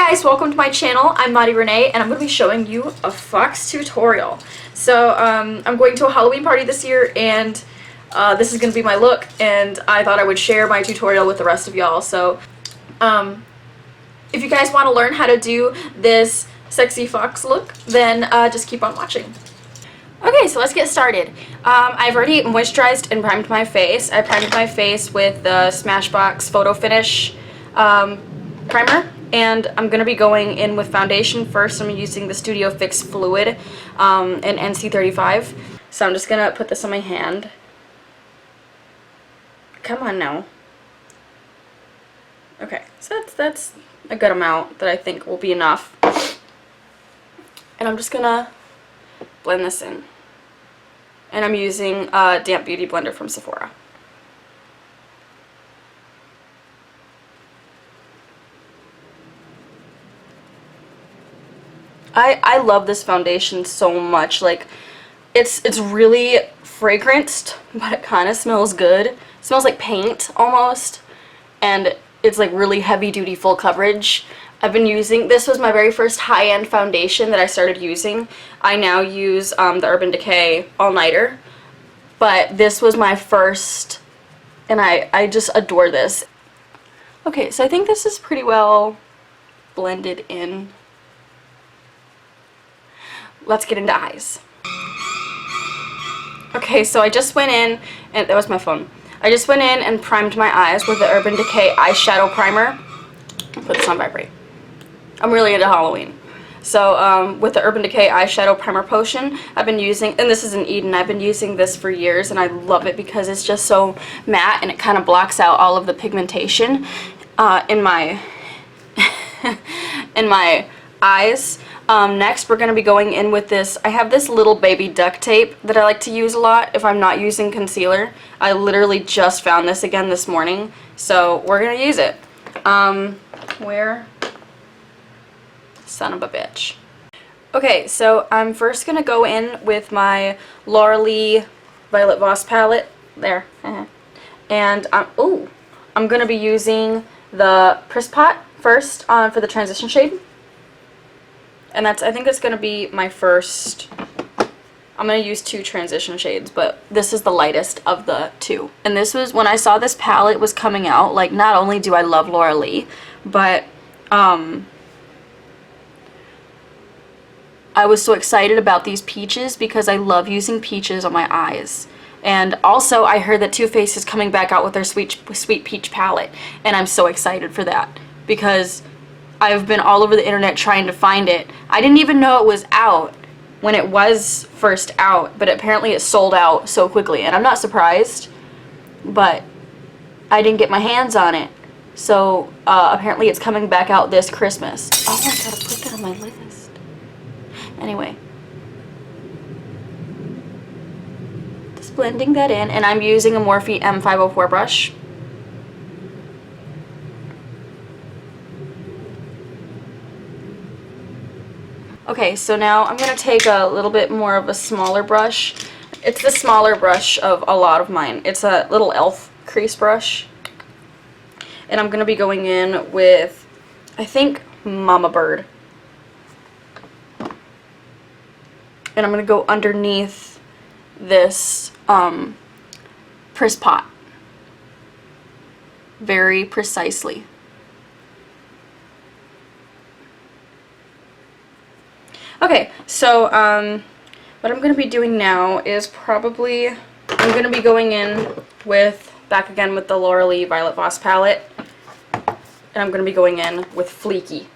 guys, welcome to my channel. I'm Maddie Renee and I'm going to be showing you a fox tutorial. So I'm going to a Halloween party this year and this is going to be my look, and I thought I would share my tutorial with the rest of y'all. So if you guys want to learn how to do this sexy fox look, then just keep on watching. Okay, so let's get started. I've already moisturized and primed my face. I primed my face with the Smashbox Photo Finish primer, and I'm going to be going in with foundation first. I'm using the Studio Fix Fluid in NC35. So I'm just going to put this on my hand. Come on now. Okay, so that's a good amount that I think will be enough. And I'm just going to blend this in. And I'm using a damp beauty blender from Sephora. I love this foundation so much. Like, it's really fragranced, but it kind of smells good. It smells like paint almost, and it's like really heavy duty full coverage. I've been using, this was my very first high-end foundation that I started using. I now use the Urban Decay All Nighter, but this was my first, and I just adore this. Okay, so I think this is pretty well blended in. Let's get into eyes. Okay, so I just went in, and that was my phone. I just went in and primed my eyes with the Urban Decay eyeshadow primer. I'll put this on vibrate. I'm really into Halloween. So with the Urban Decay eyeshadow primer potion, I've been using, and this is an Eden, I've been using this for years, and I love it because it's just so matte and it kind of blocks out all of the pigmentation in my in my eyes. Next, we're going to be going in with this. I have this little baby duct tape that I like to use a lot if I'm not using concealer. I literally just found this again this morning, so we're going to use it. Where? Son of a bitch. Okay, so I'm first going to go in with my Laura Lee Violet Voss palette. There. And I'm going to be using the Press Pot first for the transition shade. And I think that's going to be my first. I'm going to use two transition shades, but this is the lightest of the two. And this was, when I saw this palette was coming out, like, not only do I love Laura Lee, but I was so excited about these peaches because I love using peaches on my eyes. And also, I heard that Too Faced is coming back out with their Sweet Peach palette, and I'm so excited for that because I've been all over the internet trying to find it. I didn't even know it was out when it was first out, but apparently it sold out so quickly, and I'm not surprised, but I didn't get my hands on it. So apparently it's coming back out this Christmas. Oh, I gotta put that on my list. Anyway, just blending that in, and I'm using a Morphe M504 brush. Okay, so now I'm going to take a little bit more of a smaller brush. It's the smaller brush of a lot of mine. It's a little e.l.f. crease brush. And I'm going to be going in with, I think, Mama Bird. And I'm going to go underneath this Press Pot. Very precisely. Okay, so what I'm going to be doing now is probably, I'm going to be going in with, back again with the Laura Lee Violet Voss palette, and I'm going to be going in with Fleeky.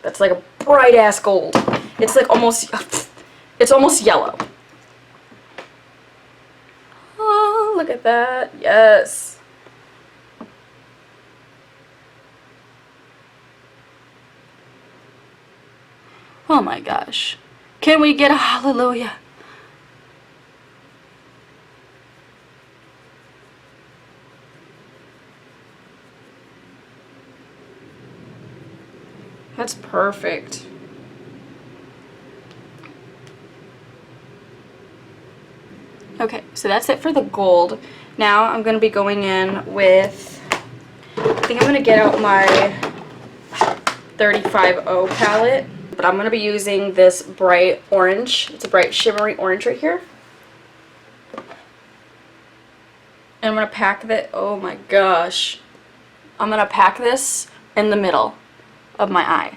That's like a bright ass gold. It's like almost, it's almost yellow. Oh, look at that. Yes. Oh my gosh. Can we get a hallelujah? That's perfect. Okay, so that's it for the gold. Now I'm going to be going in with, I think I'm going to get out my 35O palette. But I'm going to be using this bright orange. It's a bright shimmery orange right here. And I'm going to pack that, oh my gosh. I'm going to pack this in the middle of my eye.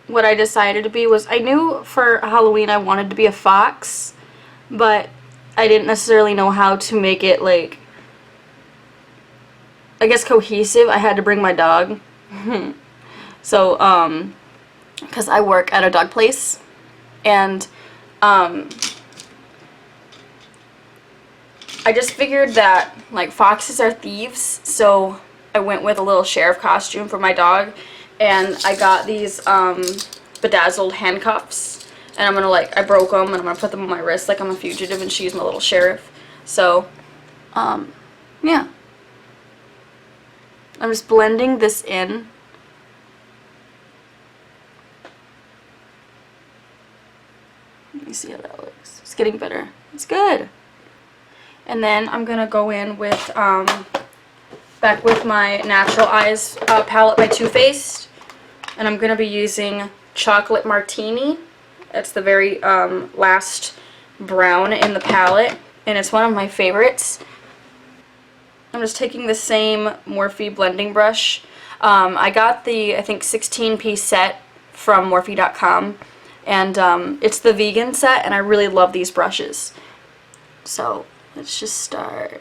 What I decided to be was, I knew for Halloween I wanted to be a fox, but I didn't necessarily know how to make it, like, I guess cohesive. I had to bring my dog. So, because I work at a dog place, and I just figured that, like, foxes are thieves, so I went with a little sheriff costume for my dog. And I got these bedazzled handcuffs, and I'm gonna, like, I broke them, and I'm gonna put them on my wrist like I'm a fugitive, and she's my little sheriff. So, yeah. I'm just blending this in. Let me see how that looks. It's getting better. It's good. And then I'm gonna go in with, back with my Natural Eyes palette by Too Faced. And I'm going to be using Chocolate Martini. That's the very last brown in the palette. And it's one of my favorites. I'm just taking the same Morphe blending brush. I got the, I think, 16-piece set from Morphe.com. And it's the vegan set, and I really love these brushes. So let's just start.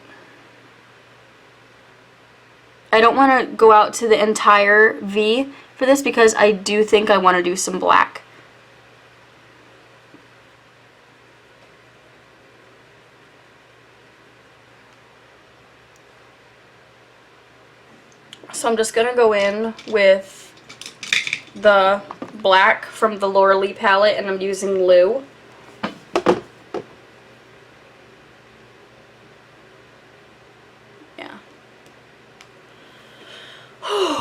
I don't want to go out to the entire V for this because I do think I want to do some black. So I'm just going to go in with the black from the Laura Lee palette, and I'm using Lou. Yeah.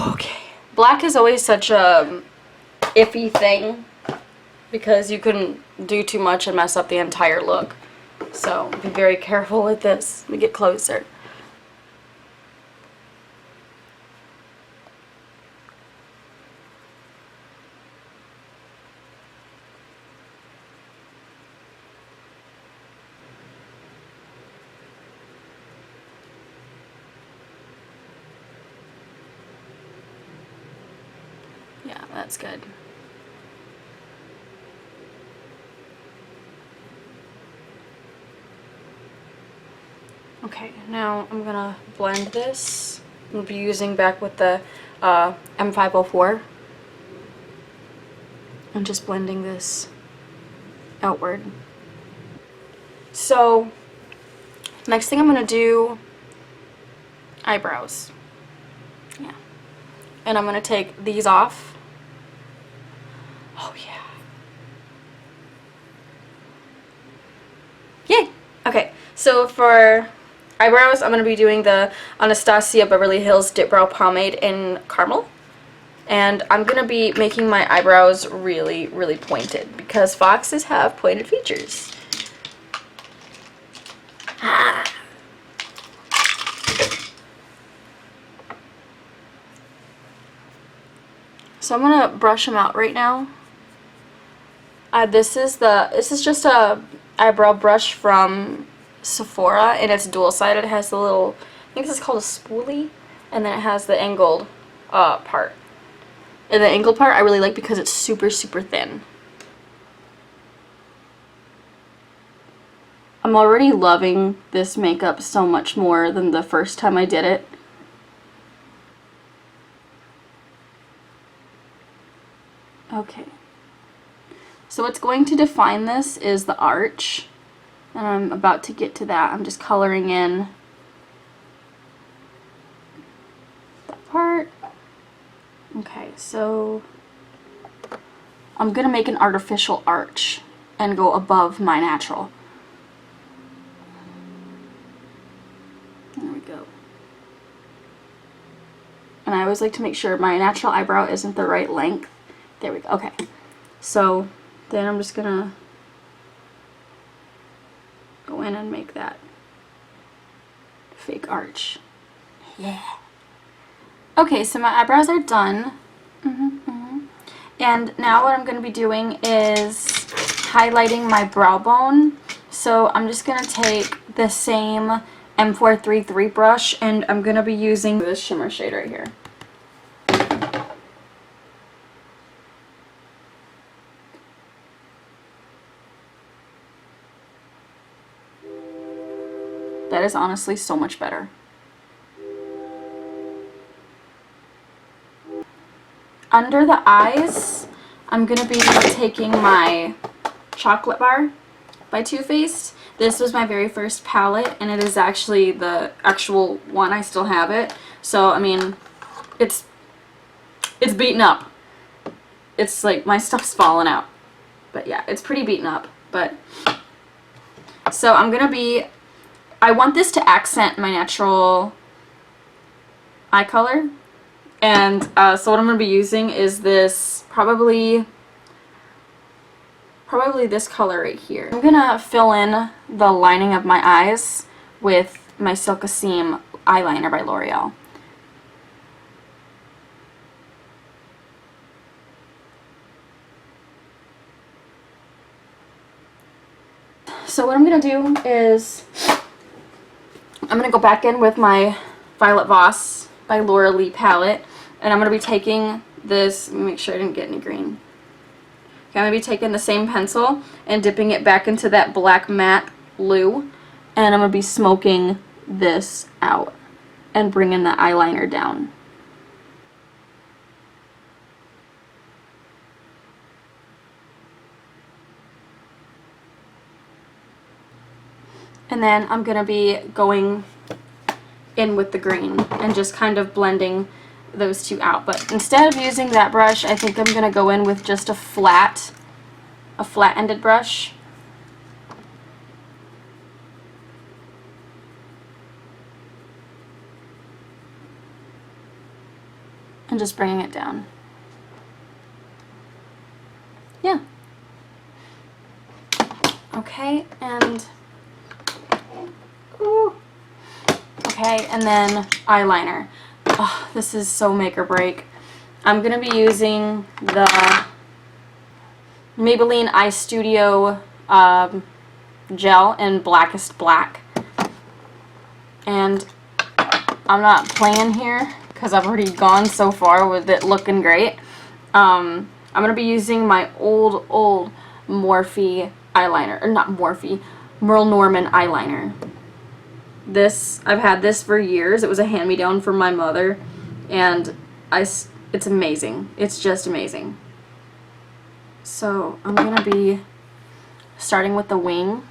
Okay. Black is always such a iffy thing because you can do too much and mess up the entire look. So be very careful with this. Let me get closer. Yeah, that's good. Okay, now I'm gonna blend this. I'll be using back with the M504. I'm just blending this outward. So, next thing I'm gonna do, eyebrows. Yeah. And I'm gonna take these off. Oh yeah. Yay! Okay, so for eyebrows, I'm going to be doing the Anastasia Beverly Hills Dip Brow Pomade in Caramel. And I'm going to be making my eyebrows really, really pointed because foxes have pointed features. Ah. So I'm going to brush them out right now. This is just a eyebrow brush from Sephora, and it's dual-sided. It has the little, I think this is called a spoolie, and then it has the angled part. And the angled part I really like because it's super, super thin. I'm already loving this makeup so much more than the first time I did it. Okay. So what's going to define this is the arch, and I'm about to get to that. I'm just coloring in that part. Okay, so I'm gonna make an artificial arch and go above my natural. There we go. And I always like to make sure my natural eyebrow isn't the right length. There we go. Okay. So then I'm just gonna go in and make that fake arch. Yeah. Okay, so my eyebrows are done. And now what I'm going to be doing is highlighting my brow bone. So I'm just going to take the same M433 brush and I'm going to be using this shimmer shade right here. That is honestly so much better. Under the eyes, I'm going to be taking my Chocolate Bar by Too Faced. This was my very first palette, and it is actually the actual one. I still have it. So, I mean, it's beaten up. It's like my stuff's falling out. But yeah, it's pretty beaten up. But so I'm going to be, I want this to accent my natural eye color. And so what I'm going to be using is this, probably this color right here. I'm going to fill in the lining of my eyes with my Silk Seam eyeliner by L'Oreal. So what I'm going to do is I'm going to go back in with my Violet Voss by Laura Lee palette, and I'm going to be taking this, let me make sure I didn't get any green. Okay, I'm going to be taking the same pencil and dipping it back into that black matte blue, and I'm going to be smoking this out and bringing the eyeliner down. And then I'm going to be going in with the green and just kind of blending those two out. But instead of using that brush, I think I'm going to go in with just a flat-ended brush. And just bringing it down. Yeah. Okay, and ooh. Okay, and then eyeliner. Oh, this is so make or break. I'm going to be using the Maybelline Eye Studio gel in Blackest Black. And I'm not playing here because I've already gone so far with it looking great. I'm going to be using my old Morphe eyeliner, or not Morphe, Merle Norman eyeliner. This, I've had this for years. It was a hand-me-down from my mother, and it's amazing. It's just amazing. So I'm gonna be starting with the wing.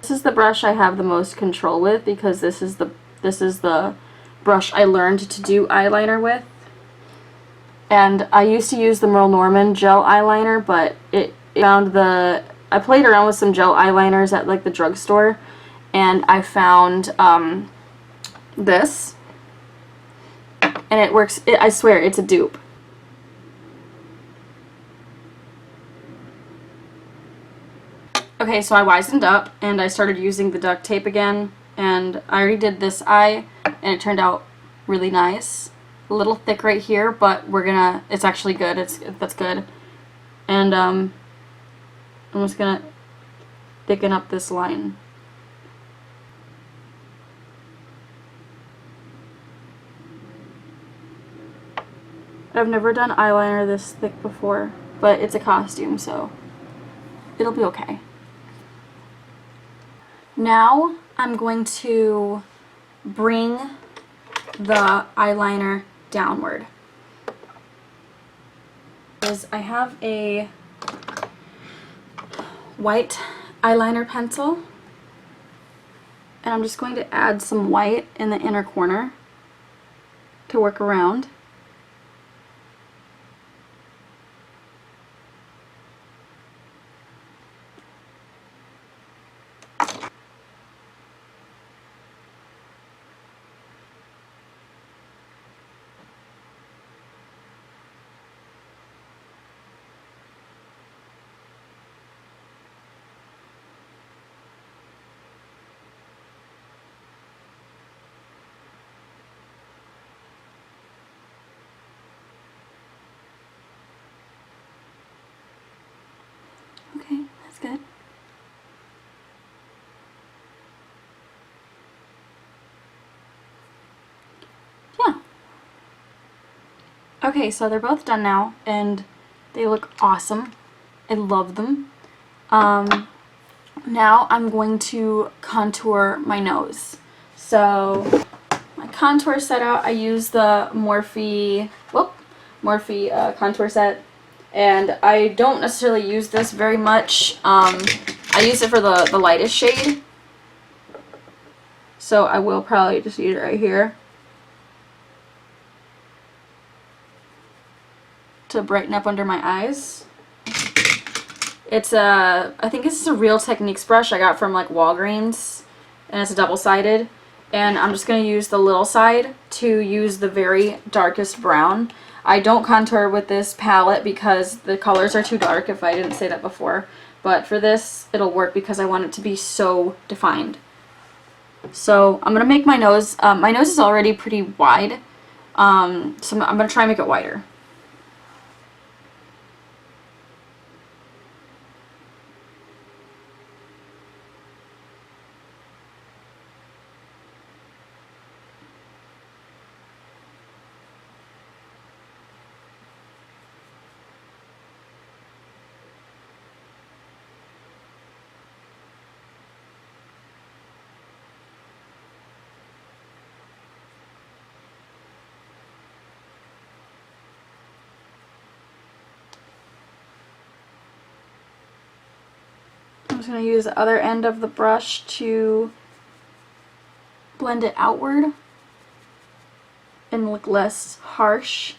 This is the brush I have the most control with because this is the brush I learned to do eyeliner with. And I used to use the Merle Norman gel eyeliner, but I played around with some gel eyeliners at like the drugstore. And I found this, and it works. I swear, it's a dupe. Okay, so I wisened up, and I started using the duct tape again, and I already did this eye, and it turned out really nice. A little thick right here, but it's actually good. That's good. And I'm just gonna thicken up this line. I've never done eyeliner this thick before, but it's a costume, so it'll be okay. Now I'm going to bring the eyeliner downward. I have a white eyeliner pencil, and I'm just going to add some white in the inner corner to work around. Okay, that's good. Yeah. Okay, so they're both done now, and they look awesome. I love them. Now I'm going to contour my nose. So my contour set out, I use the Morphe contour set, and I don't necessarily use this very much. I use it for the lightest shade, so I will probably just use it right here to brighten up under my eyes. It's I think this is a Real Techniques brush I got from like Walgreens, and it's a double-sided. And I'm just going to use the little side to use the very darkest brown. I don't contour with this palette because the colors are too dark, if I didn't say that before. But for this, it'll work because I want it to be so defined. So I'm going to make my nose, my nose is already pretty wide, so I'm going to try and make it wider. I'm just going to use the other end of the brush to blend it outward and look less harsh.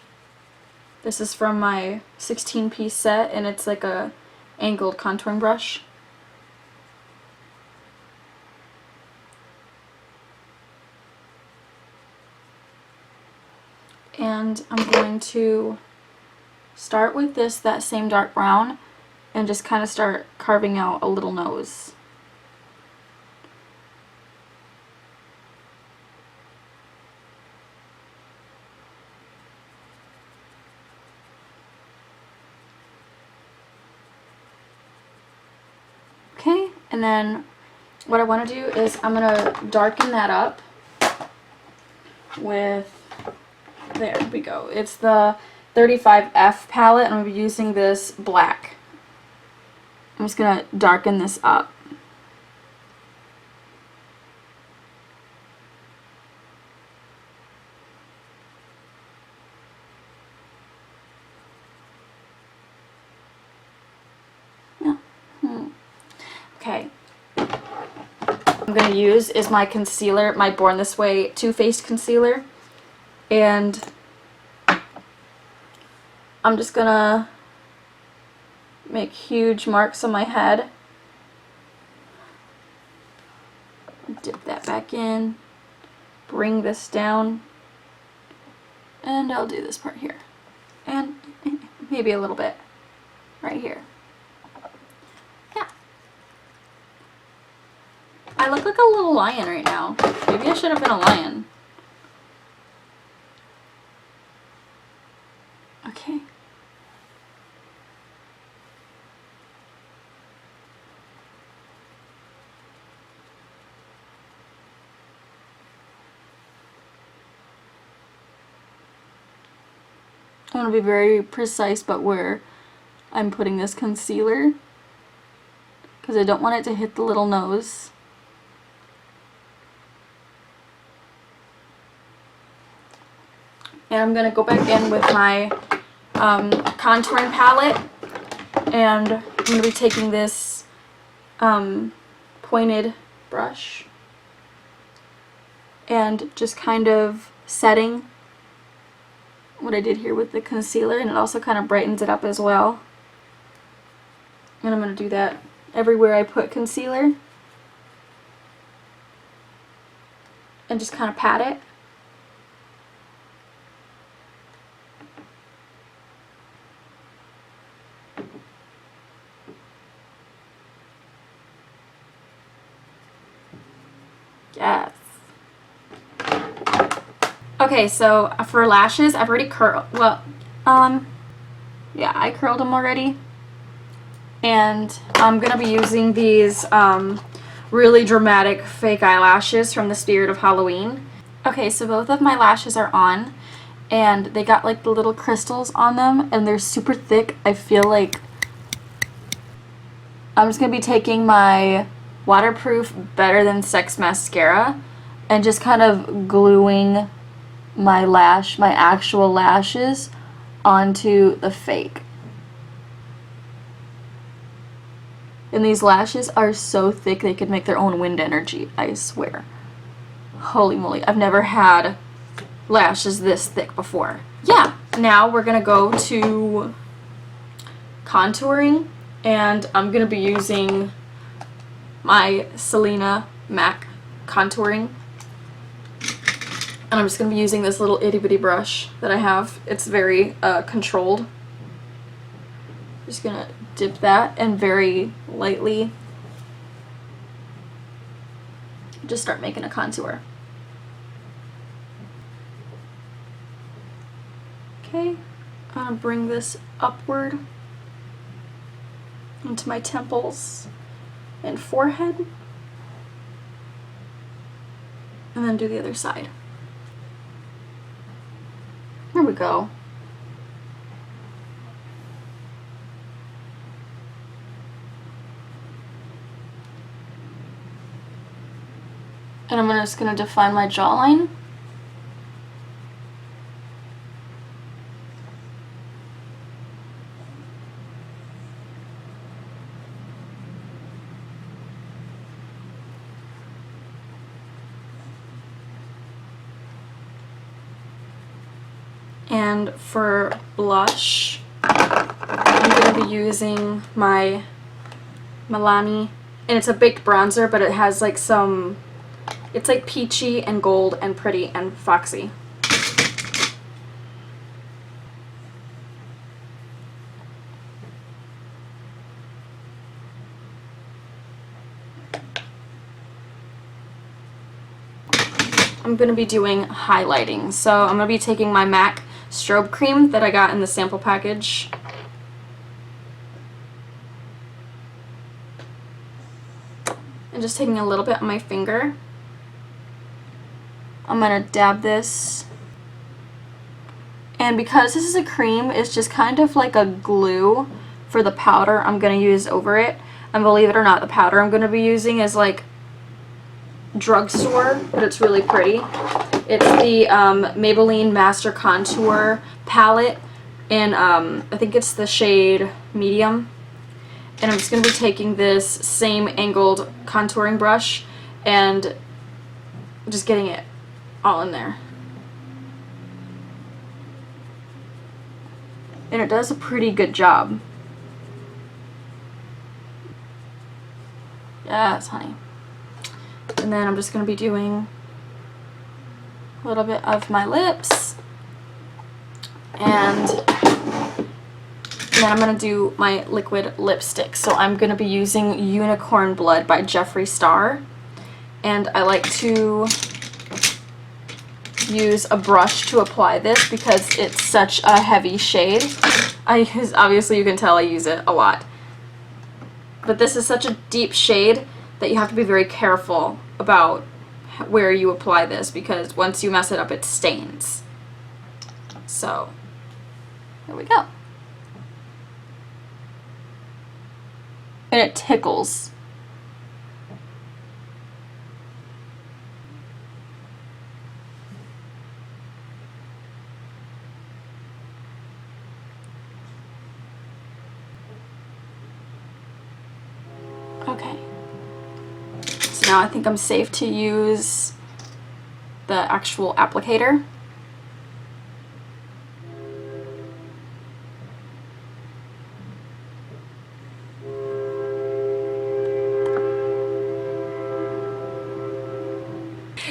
This is from my 16-piece set, and it's like a angled contouring brush. And I'm going to start with that same dark brown, and just kind of start carving out a little nose. Okay, and then what I want to do is I'm going to darken that up with, there we go. It's the 35F palette, and I'm going to be using this black. I'm just going to darken this up. Yeah. Okay. I'm going to use is my concealer, my Born This Way Too Faced concealer. And I'm just going to make huge marks on my head. Dip that back in. Bring this down. And I'll do this part here. And maybe a little bit right here. Yeah. I look like a little lion right now. Maybe I should have been a lion. Okay. I want to be very precise about where I'm putting this concealer, because I don't want it to hit the little nose. And I'm going to go back in with my contouring palette, and I'm going to be taking this pointed brush and just kind of setting what I did here with the concealer, and it also kind of brightens it up as well. And I'm going to do that everywhere I put concealer, and just kind of pat it. Yes. Okay, so for lashes, I've already curled, well, yeah, I curled them already. And I'm going to be using these really dramatic fake eyelashes from the Spirit of Halloween. Okay, so both of my lashes are on, and they got like the little crystals on them, and they're super thick. I feel like I'm just going to be taking my waterproof Better Than Sex mascara and just kind of gluing my actual lashes onto the fake. And these lashes are so thick they could make their own wind energy, I swear. Holy moly, I've never had lashes this thick before. Yeah, now we're gonna go to contouring, and I'm gonna be using my Selena MAC contouring. And I'm just gonna be using this little itty bitty brush that I have. It's very controlled. Just gonna dip that and very lightly just start making a contour. Okay, I'm gonna bring this upward into my temples and forehead, and then do the other side. There we go. And I'm just going to define my jawline. And for blush, I'm going to be using my Milani, and it's a baked bronzer, but it has like some, it's like peachy and gold and pretty and foxy. I'm going to be doing highlighting. So I'm going to be taking my MAC strobe cream that I got in the sample package. And just taking a little bit on my finger. I'm going to dab this. And because this is a cream, it's just kind of like a glue for the powder I'm going to use over it. And believe it or not, the powder I'm going to be using is like drugstore, but it's really pretty. It's the Maybelline Master Contour palette, and I think it's the shade medium. And I'm just going to be taking this same angled contouring brush and just getting it all in there. And it does a pretty good job. Yes, honey. And then I'm just going to be doing a little bit of my lips. And then I'm going to do my liquid lipstick. So I'm going to be using Unicorn Blood by Jeffree Star. And I like to use a brush to apply this because it's such a heavy shade. Obviously you can tell I use it a lot. But this is such a deep shade that you have to be very careful about where you apply this, because once you mess it up, it stains. So, there we go. And it tickles. Okay. So now I think I'm safe to use the actual applicator.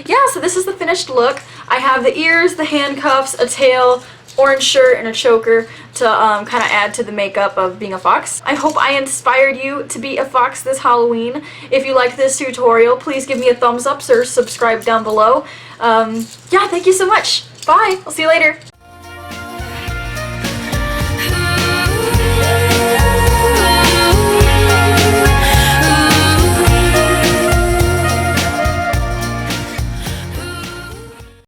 Yeah, so this is the finished look. I have the ears, the handcuffs, a tail, orange shirt, and a choker to kind of add to the makeup of being a fox. I hope I inspired you to be a fox this Halloween. If you liked this tutorial, please give me a thumbs up or subscribe down below. Yeah, thank you so much. Bye. I'll see you later.